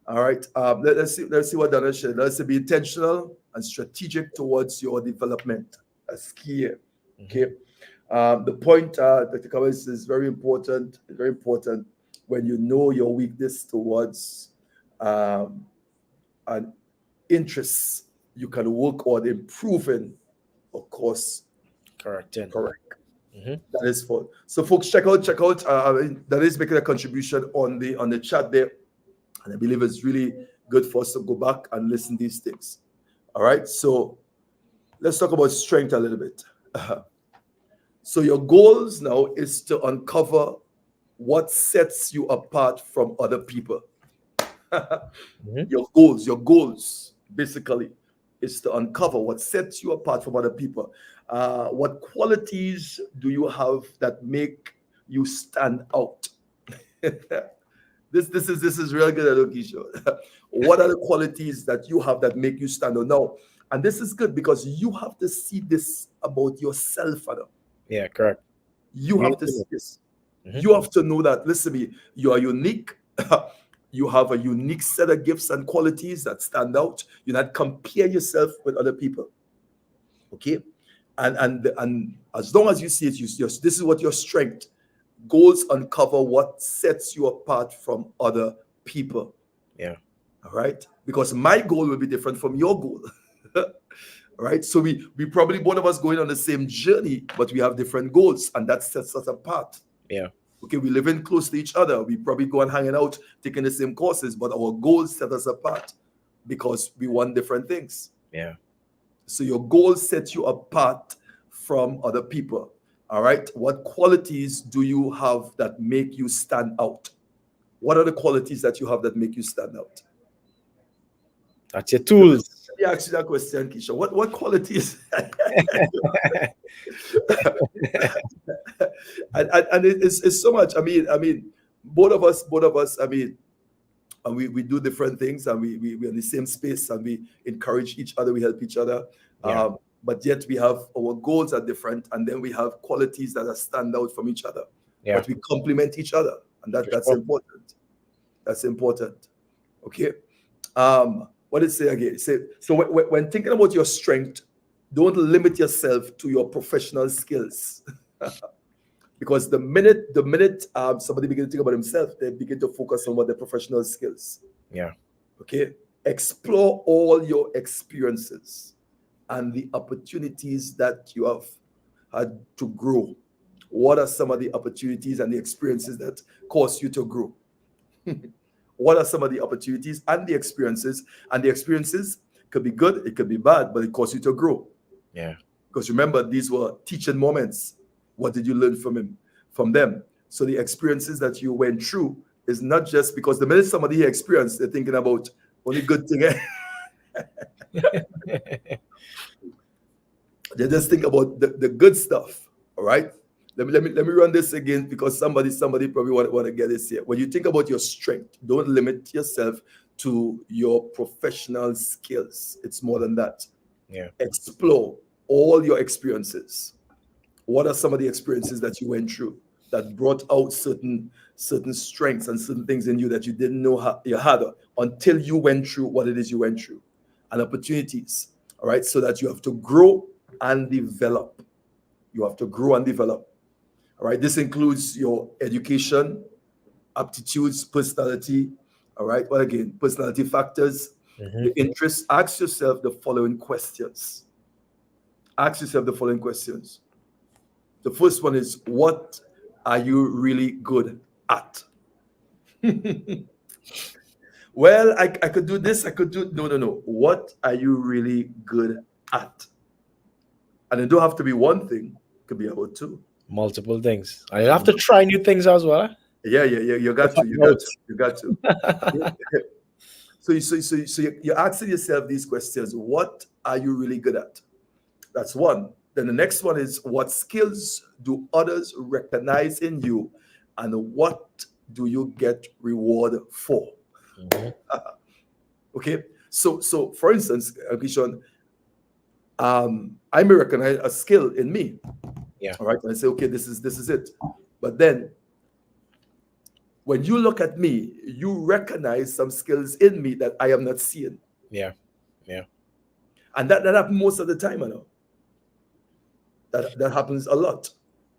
All right. Let's see what Donna said. Let's be intentional and strategic towards your development. That's key here. Hmm. Okay. The point that the covers is very important. Very important when you know your weakness towards an interest you can work on improving, of course. Correct. Correct. Hmm. That is for, so folks, check out that is making a contribution on the chat there, and I believe it's really good for us to go back and listen to these things. All right, so let's talk about strength a little bit. So your goals now is to uncover what sets you apart from other people. Your goals basically is to uncover what sets you apart from other people. What qualities do you have that make you stand out? This is real good, Alokisha. What are the qualities that you have that make you stand out now? And this is good because you have to see this about yourself, Adam. Yeah, correct. You You have need to to see know. this. Mhm. You have to know that, listen to me, you are unique. You have a unique set of gifts and qualities that stand out. You not compare yourself with other people. Okay? And as long as you see it, this is what your strength. Goals uncover what sets you apart from other people. Yeah. All right? Because my goal will be different from your goal. All right? So we probably both of us going on the same journey, but we have different goals, and that sets us apart. Yeah. Okay, we live in close to each other. We probably go and hanging out, taking the same courses, but our goals set us apart because we want different things. Yeah. So your goals set you apart from other people. All right. What qualities do you have that make you stand out? What are the qualities that you have that make you stand out? That's your tools. Let me ask you that question, Keisha. What qualities? And it's so much. I mean, both of us. I mean, and we do different things, and we're in the same space, and we encourage each other, we help each other. Yeah. But yet we have our goals are different, and then we have qualities that are stand out from each other. Yeah. But we complement each other, and that's sure. important. That's important. Okay. What did it say again? So when thinking about your strength, don't limit yourself to your professional skills. Because the minute somebody begins to think about himself, they begin to focus on what their professional skills. Yeah. Okay. Explore all your experiences and the opportunities that you have had to grow. What are some of the opportunities and the experiences that cause you to grow? What are some of the opportunities and the experiences? And the experiences could be good, it could be bad, but it caused you to grow. Yeah. Because remember, these were teaching moments. What did you learn from them? So the experiences that you went through is not just because the minute somebody experienced, they're thinking about only good thing. They just think about the good stuff. All right. Let me run this again because somebody probably want to get this here. When you think about your strength, don't limit yourself to your professional skills. It's more than that. Yeah. Explore all your experiences. What are some of the experiences that you went through that brought out certain strengths and certain things in you that you didn't know you had until you went through what it is you went through, and opportunities. All right. So that you have to grow and develop. You have to grow and develop. All right. This includes your education, aptitudes, personality. All right. Well, again, personality factors, Mhm. your interests. Ask yourself the following questions. Ask yourself the following questions. The first one is, what are you really good at? Well, I could do this. I could do no. What are you really good at? And it don't have to be one thing. It could be about two. Multiple things. I have to try new things as well. Yeah. You got to. You got to. So you're asking yourself these questions. What are you really good at? That's one. Then the next one is, what skills do others recognize in you, and what do you get reward for? Mhm. Okay. So for instance, Kishon, I may recognize a skill in me. Yeah. All right. And I say, okay, this is it. But then when you look at me, you recognize some skills in me that I am not seeing. Yeah. Yeah. And that happens most of the time, I know. That happens a lot.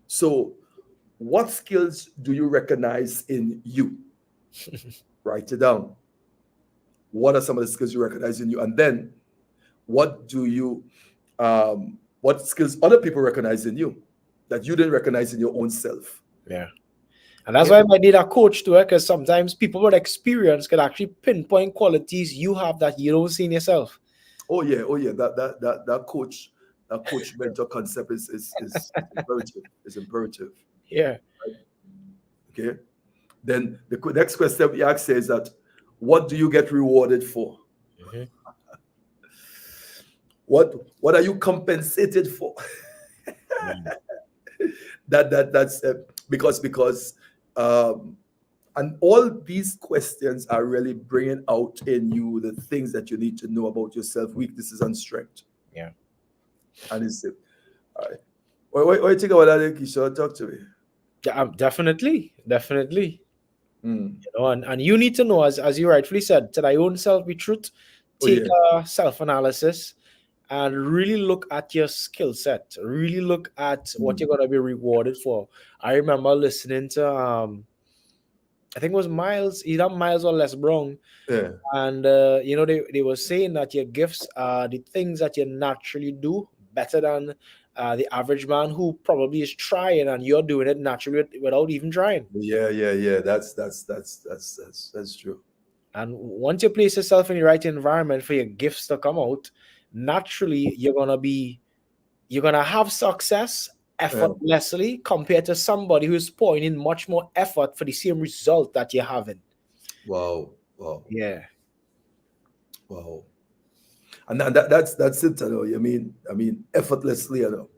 So what skills do you recognize in you? Write it down. What are some of the skills you recognize in you? And then what skills other people recognize in you that you didn't recognize in your own self? Yeah. And that's why I might need a coach to it, because sometimes people with experience can actually pinpoint qualities you have that you don't see in yourself. Oh yeah. That coach mentor concept is imperative. Is imperative. Yeah. Okay. Then the next question we ask is that, What do you get rewarded for? Mm-hmm. What are you compensated for? Yeah. That's because um, and all these questions are really bringing out in you the things that you need to know about yourself, weaknesses and strength. Yeah. And it's all right. What do you think about that, Keisha? Talk to me. Yeah, definitely, definitely. Mm. You know, and you need to know, as you rightfully said, to thy own self be truth. Oh Take yeah. a self analysis and really look at your skill set. Really look at what you're Mm. gonna be rewarded for. I remember listening to I think it was Miles, either Miles or Les Brown, Yeah. and you know they were saying that your gifts are the things that you naturally do better than the average man who probably is trying, and you're doing it naturally without even trying. Yeah. That's true. And once you place yourself in the right environment for your gifts to come out, naturally you're gonna have success Yeah. effortlessly compared to somebody who's pouring in much more effort for the same result that you're having. Wow. Wow. Yeah. Wow. And that's it, you know. I mean, effortlessly, you know.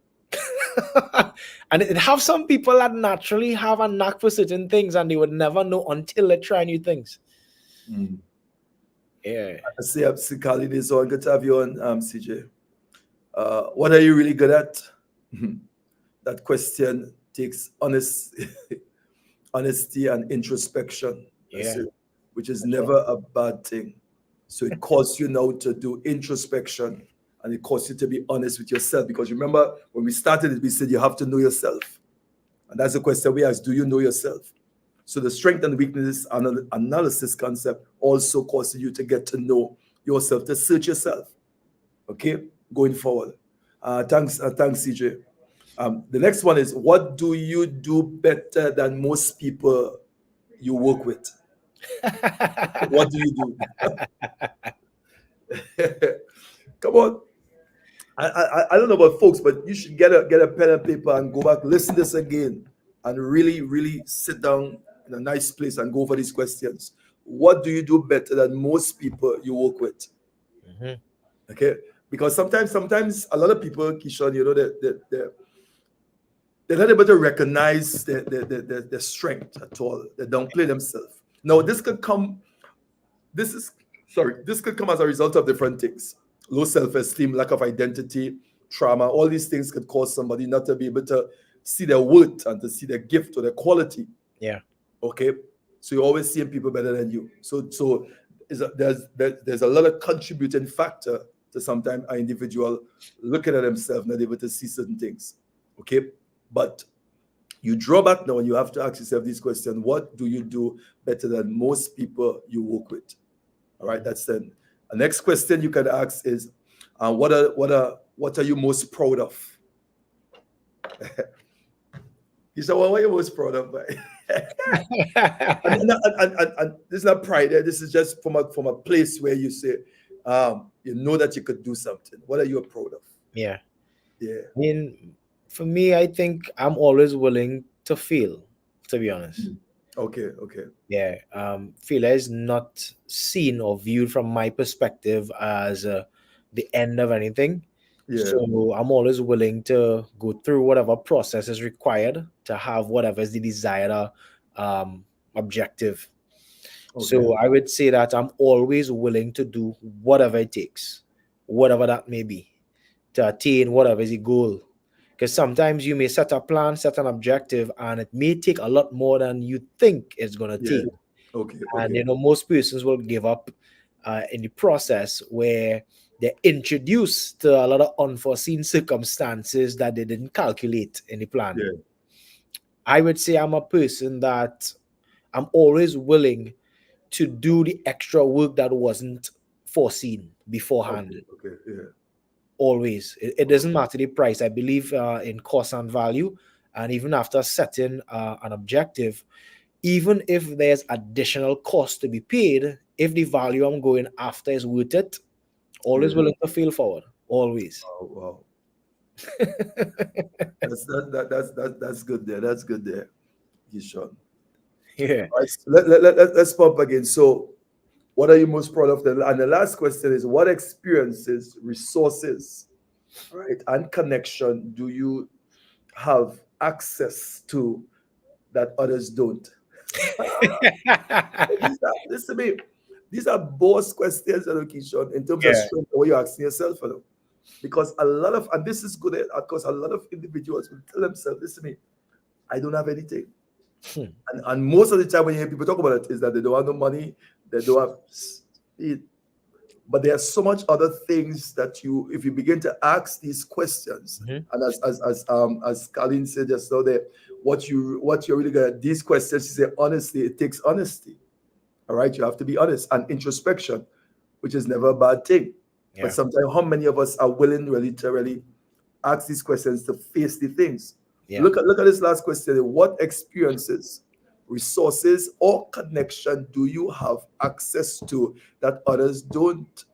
And it have some people that naturally have a knack for certain things and they would never know until they try new things. Mm. Yeah. I see Colin is on. Good to have you on, CJ. What are you really good at? That question takes honesty and introspection. That's Yeah. it, which is That's right. never a bad thing. So it calls you now to do introspection, and it calls you to be honest with yourself. Because remember, when we started it, we said you have to know yourself. And that's the question we ask: do you know yourself? So the strength and weakness analysis concept also causes you to get to know yourself, to search yourself. Okay, going forward. Thanks, CJ. The next one is: what do you do better than most people you work with? What do you do? Come on. I don't know about folks, but you should get a pen and paper and go back, listen to this again, and really sit down in a nice place and go over these questions. What do you do better than most people you work with? Mhm. Okay, because sometimes a lot of people, Kishon, you know, they're not able to recognize their strength at all. They downplay themselves. Now, this is this could come as a result of different things: low self-esteem, lack of identity, trauma. All these things could cause somebody not to be able to see their worth and to see their gift or their quality. Yeah. Okay, so you're always seeing people better than you. So there's a lot of contributing factor to sometimes an individual looking at themselves not able to see certain things. Okay, but you draw back now and you have to ask yourself this question: what do you do better than most people you work with? All right, that's then. The next question you can ask is, what are you most proud of? You said, well, what are you most proud of? And this is not pride. This is just from a place where you say, you know that you could do something. What are you proud of? Yeah. Yeah. I mean, for me, I think I'm always willing to fail, to be honest. Mm. Okay. Okay. Yeah. Failure is not seen or viewed from my perspective as the end of anything. Yeah. So I'm always willing to go through whatever process is required to have whatever is the desired um, objective. Okay. So I would say that I'm always willing to do whatever it takes, whatever that may be, to attain whatever is the goal. Because sometimes you may set a plan, set an objective, and it may take a lot more than you think it's gonna Yeah. take. Okay. And Okay. most persons will give up in the process where they're introduced to a lot of unforeseen circumstances that they didn't calculate in the plan. Yeah. I would say I'm a person that I'm always willing to do the extra work that wasn't foreseen beforehand. Okay. Okay. Yeah. Always, it doesn't matter the price. I believe in cost and value, and even after setting an objective, even if there's additional cost to be paid, if the value I'm going after is worth it, always Yeah. willing to fail forward. Always. Wow. Wow. That's good there. That's good there. Kishon. Yeah. All right. Let's pump again. So What are you most proud of? And the last question is, what experiences, resources, right, and connection do you have access to that others don't? Listen to me. These are both questions, education, in terms of Yeah. strength, what you're asking yourself for them. Because a lot of, and this is good, because a lot of individuals will tell themselves, listen to me, I don't have anything. And most of the time when you hear people talk about it, is that they don't have no money, they don't have it. But there are so much other things that you, if you begin to ask these questions, Mhm. and as Colleen said just now, there, what you're really good at, these questions, she said, honestly, it takes honesty. All right, you have to be honest, and introspection, which is never a bad thing. Yeah. But sometimes, how many of us are willing really to really ask these questions, to face the things? Yeah. Look at this last question. What experiences, resources, or connection do you have access to that others don't?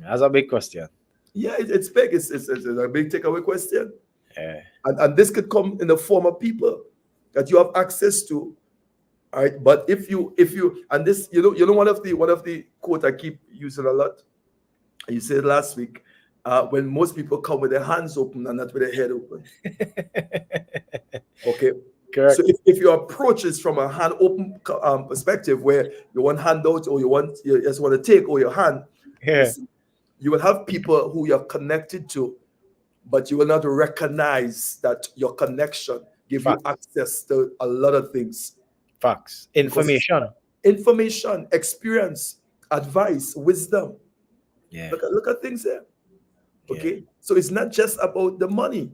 That's a big question. Yeah, it's big. It's a big takeaway question. Yeah. And this could come in the form of people that you have access to. All right. But if you and this, one of the quote I keep using a lot, you said last week, when most people come with their hands open and not with their head open. Okay. Correct. So if your approach is from a hand open perspective, where you want handout, or you just want to take, or your hand, Yeah. listen, you will have people who you're connected to, but you will not recognize that your connection give you Facts. access to a lot of things. Facts. Because it's Information. information, experience, advice, wisdom. Yeah. Look at things there. Yeah. Okay. So it's not just about the money.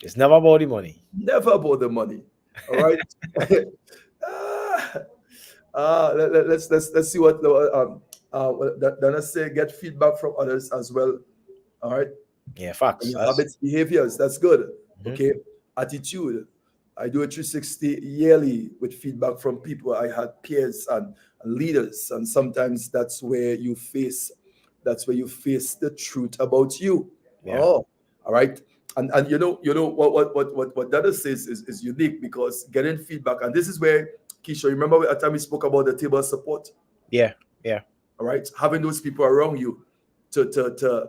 It's never about the money. Never about the money. All right. Let's see what Dana say. Get feedback from others as well. All right. Yeah. Facts. And your habits, behaviors. That's good. Mhm. Okay. Attitude. I do a 360 yearly with feedback from people. I had peers and leaders, and sometimes that's where you face the truth about you. Yeah. Oh, all right. And what Dada says is unique, because getting feedback, and this is where, Keisha, remember at time we spoke about the table support? Yeah. Yeah. All right, having those people around you to tell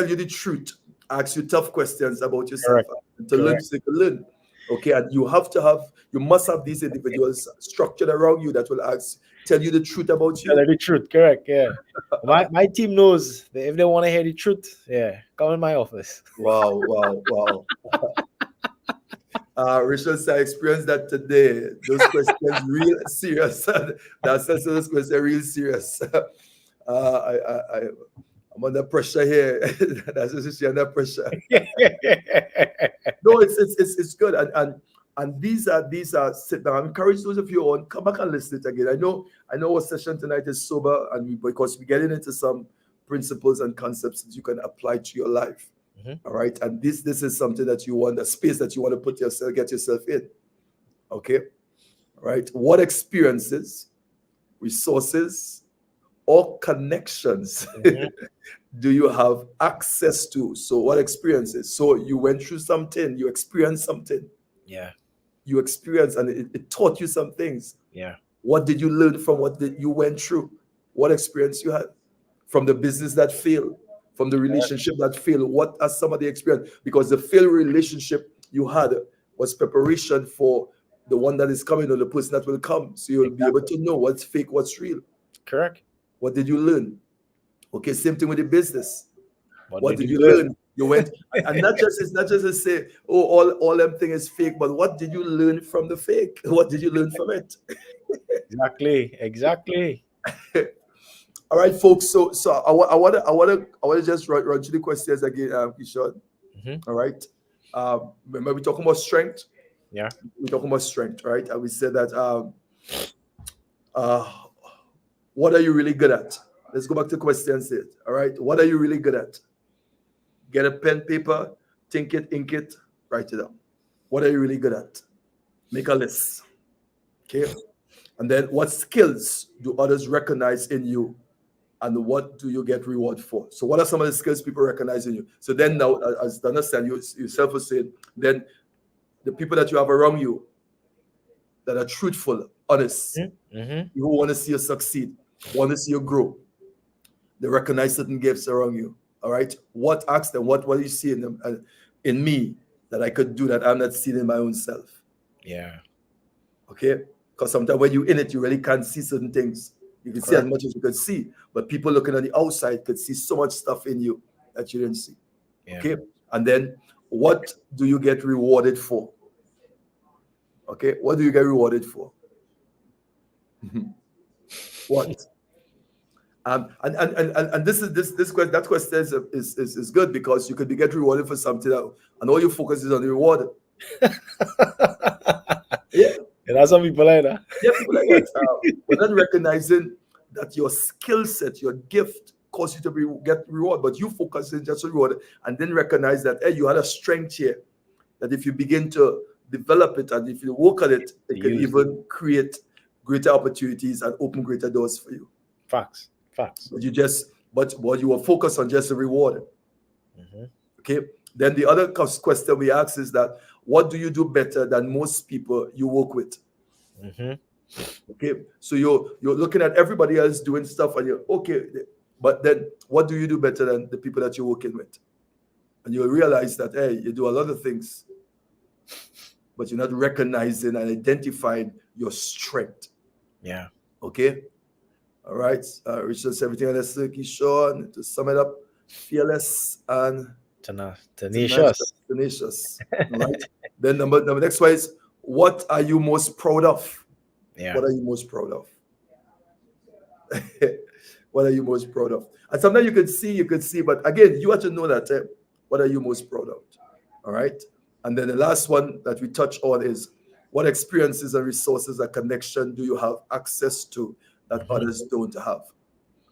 you the truth, ask you tough questions about yourself, Correct. and to learn, Correct. so you can learn. Okay, and you must have these individuals structured around you that will tell you the truth about Tell her you. the truth. Correct. Yeah. My team knows that if they want to hear the truth, yeah, come in my office. Wow. Rachel said, I experienced that today. Those questions real serious. That's those questions are real serious. I'm under pressure here. That's just she under pressure. No, it's good, and these are sit down. I encourage those of you on, come back and listen to it again. I know our session tonight is sober, and because we're getting into some principles and concepts that you can apply to your life. Mhm. All right, and this is something that you want, a space that you want to get yourself in. Okay, all right. What experiences, resources, or connections Mhm. do you have access to? So what experiences? So you went through something, you experienced something, Yeah. you experienced, and it taught you some things. Yeah. What did you learn from what you went through? What experience you had from the business that failed, from the relationship that failed? What are some of the experience? Because the failed relationship you had was preparation for the one that is coming, or the person that will come. So you'll be able to know what's fake, what's real. Correct. What did you learn? Okay, same thing with the business. What did you learn? learn? You went, and it's not just to say, oh, all them thing is fake, but what did you learn from the fake? What did you learn from it? Exactly. All right, folks. So I want to just run through the questions again, Kishore. Mhm. All right. Remember, we're talking about strength. Yeah. We're talking about strength, right? And we said that uh, what are you really good at? Let's go back to questions. All right. What are you really good at? Get a pen, paper, think it, ink it, write it down. What are you really good at? Make a list. Okay. And then what skills do others recognize in you? And what do you get reward for? So what are some of the skills people recognize in you? So then now, as Dana said, you yourself was saying, then the people that you have around you that are truthful, honest. Mm-hmm. People want to see you succeed, want to see you grow. They recognize certain gifts around you. All right. Ask them, what do you see in them, in me that I could do that I'm not seeing in my own self? Yeah. Okay. Because sometimes when you're in it, you really can't see certain things. You can see as Correct. much as you could see, but people looking on the outside could see so much stuff in you that you didn't see. Yeah. Okay. And then what do you get rewarded for? Okay. What do you get rewarded for? What? And this question, that question is good because you could be get rewarded for something that, and all your focus is on the reward. Yeah, And that's some people like that. yeah, people like that. We're not recognizing that your skill set, your gift, cause you to get reward, but you focus in just on reward, and then recognize that hey, you had a strength here. That if you begin to develop it and if you work at it, it can even create greater opportunities and open greater doors for you. Facts. But what you were focused on just the reward. Mm-hmm. Okay. Then the other question we ask is that what do you do better than most people you work with? Mm-hmm. Okay. So you're looking at everybody else doing stuff and you're okay, but then what do you do better than the people that you're working with? And you'll realize that hey, you do a lot of things, but you're not recognizing and identifying your strength. Yeah. Okay. All right. Richard, everything on this Sean. To sum it up, fearless and Tenacious. tenacious. All right. Then number next one is what are you most proud of? Yeah. What are you most proud of? What are you most proud of? And sometimes you could see, but again, you have to know that what are you most proud of? All right. And then the last one that we touch on is what experiences and resources and connection do you have access to that others don't have?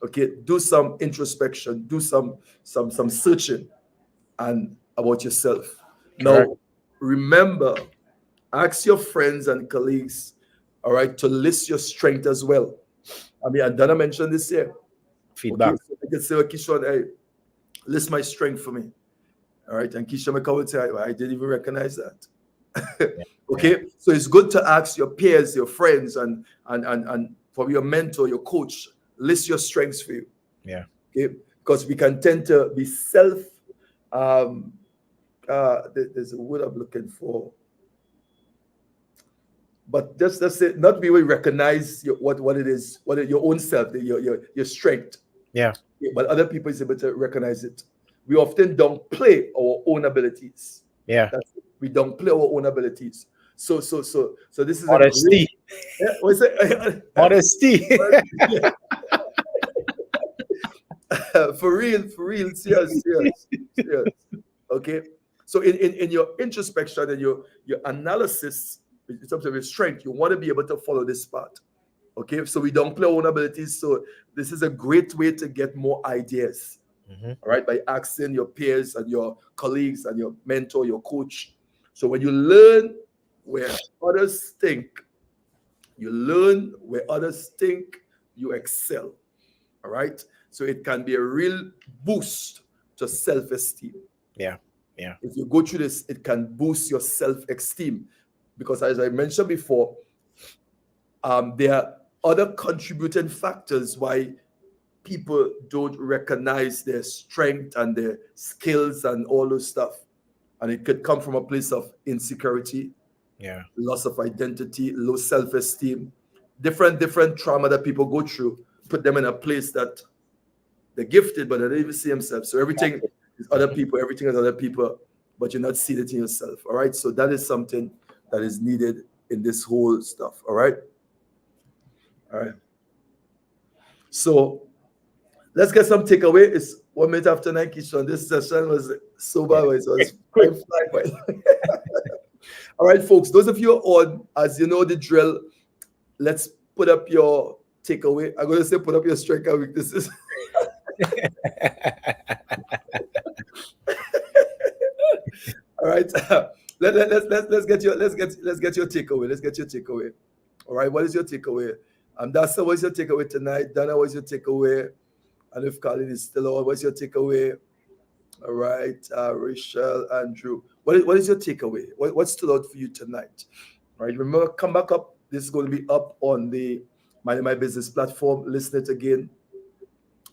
Okay, do some introspection, do some searching and about yourself. Correct. Now, remember, ask your friends and colleagues, all right, to list your strength as well. I mean, and Dana mentioned this here. Feedback. Okay, so I can say, well, Kishon, hey, list my strength for me. All right, and Keisha McCall would say, I didn't even recognize that. Okay, Yeah. so it's good to ask your peers, your friends, and from your mentor, your coach, list your strengths for you. Yeah. Okay, because we can tend to be there's a word I'm looking for, but just say not be able to recognize what it is, your own self, your strength. Yeah. But other people is able to recognize it. We often don't play our own abilities. Yeah. We don't play our own abilities. So this is Honesty. a great, what's it? Honesty. For real, serious. Okay. So in your introspection and your analysis in terms of your strength, you want to be able to follow this path. Okay, so we don't play our own abilities. So this is a great way to get more ideas. All right, by asking your peers and your colleagues and your mentor, your coach. So when you learn where others think, you excel. All right, so it can be a real boost to self-esteem. Yeah. If you go through this, it can boost your self-esteem because, as I mentioned before, there are other contributing factors why people don't recognize their strength and their skills and all those stuff. And it could come from a place of insecurity, loss of identity, low self-esteem, different trauma that people go through, put them in a place that they're gifted, but they don't even see themselves. So everything is other people, but you're not seeing it in yourself. All right. So that is something that is needed in this whole stuff. All right. So let's get some takeaway. It's 1 minute after 9, Kishon. This session was so bad. It was quick. All right, folks. Those of you on, as you know the drill, let's put up your takeaway. I'm going to say put up your strength and weaknesses. All right. Let's get your takeaway. Let's get your takeaway. All right. What is your takeaway? Dasa, what's your takeaway tonight? Dana, what's your takeaway? And if Colin is still on, what's your takeaway? All right. Rachel, Andrew. What is your takeaway? What stood out for you tonight? All right. Remember, come back up This is going to be up on the Mind My Business platform. Listen it again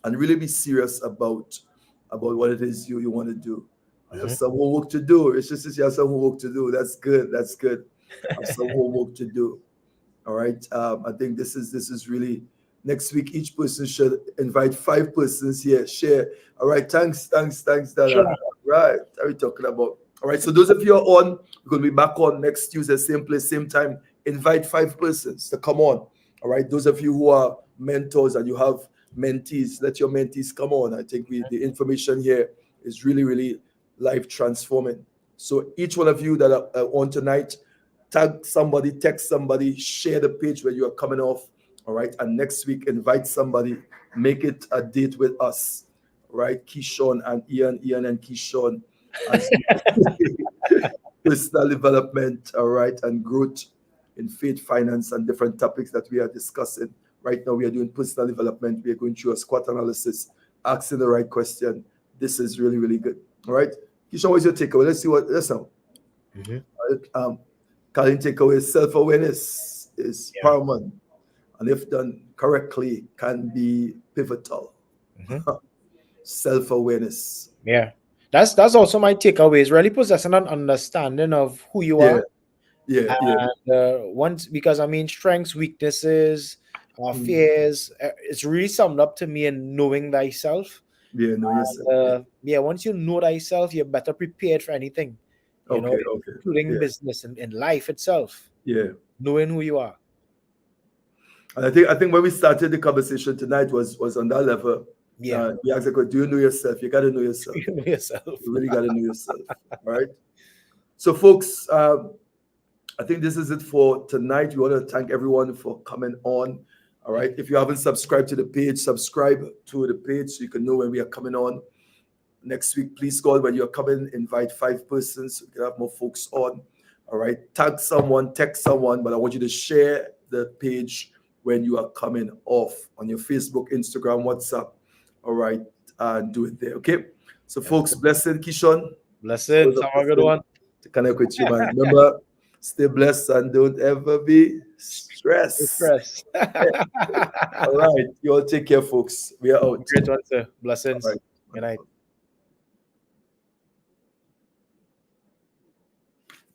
and really be serious about what it is you want to do. You have some homework to do. It's just you have some homework to do. That's good. That's good. Have some homework to do. All right. I think this is really next week. Each person should invite 5 persons here. Share. All right. Thanks, Dada. Sure. Right. What are we talking about? All right. So those of you who are on, we're going to be back on next Tuesday, same place, same time. Invite 5 persons to come on. All right. Those of you who are mentors and you have mentees, let your mentees come on. I think the information here is really, really life transforming. So each one of you that are on tonight, tag somebody, text somebody, share the page where you are coming off. All right. And next week, invite somebody, make it a date with us. Right. Keyshawn and Ian and Keyshawn as personal development, all right, and growth in faith, finance, and different topics that we are discussing. Right now, we are doing personal development. We are going through a SWOT analysis, asking the right question. This is really, really good. All right. Keyshawn, what's your takeaway? Let's see what that's now. Colin, takeaway: self-awareness is paramount, and if done correctly, can be pivotal. Self-awareness. Yeah, that's also my takeaway. Is really possessing an understanding of who you are. Yeah. And once, because I mean, strengths, weaknesses, fears. It's really summed up to me in knowing thyself. Yeah, know yourself. Once you know thyself, you're better prepared for anything. You know, including business and in life itself. Yeah, knowing who you are. And I think when we started the conversation tonight was on that level. Yeah. We asked the question, do you know yourself? You got to know yourself. You know yourself. You really got to know yourself. All right. So, folks, I think this is it for tonight. We want to thank everyone for coming on. All right. If you haven't subscribed to the page, subscribe to the page so you can know when we are coming on. Next week, please, God, when you're coming, invite 5 persons so we can have more folks on. All right. Tag someone, text someone, but I want you to share the page when you are coming off on your Facebook, Instagram, WhatsApp. All right. And do it there. Okay. So, folks, blessing, Keyshawn. Blessings. Have a good one. To connect with you, man. Remember, stay blessed and don't ever be stressed. All right. You all take care, folks. We are out. Great one, sir. Blessings. Good night.